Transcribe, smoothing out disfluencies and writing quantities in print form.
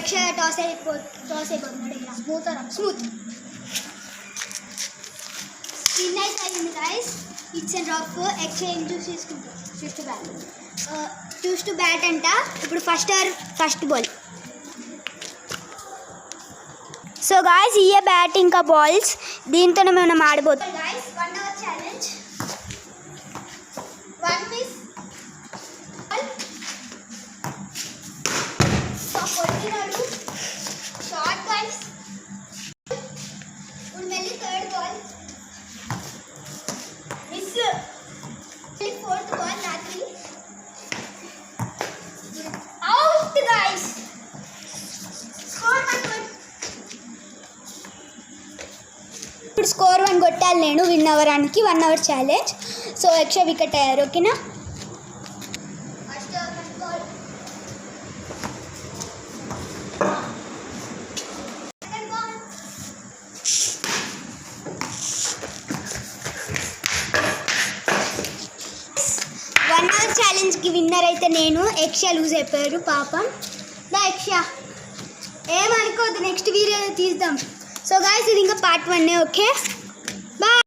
Extra toss అయిపోతున్నాడు ఇలా smooth skin అయితే అయింది guys. It's and rough extra ఏం తీసుకుంటాం చూస్ టు బ్యాట్ అంట. ఇప్పుడు ఫస్ట్ బాల్. సో గాయస్ ఇయే బ్యాట్ ఇంకా బాల్స్ దీంతోనే మనం ఆడబోతాం గాయస్. 1 hour challenge. 1 miss కొట్టినాడు షార్ట్ గైస్. ఇప్పుడు మళ్ళీ third ball miss. Fourth ball నాకి అవుట్ గైస్. ఇప్పుడు స్కోర్ 1 కొట్టాలి నేను విన్ అవ్వడానికి. 1 hour challenge. So extra wicket అయ్యారు. ఓకేనా. ఛాలెంజ్కి విన్నర్ అయితే నేను. ఎక్స్ట్రా లూజ్ అయిపోయారు పాపం. ఎక్స్ట్రా ఏమనుకోవద్దు, నెక్స్ట్ వీడియో తీద్దాం. సో గాయస్ ఇది ఇంకా పార్ట్ 1. Okay bye.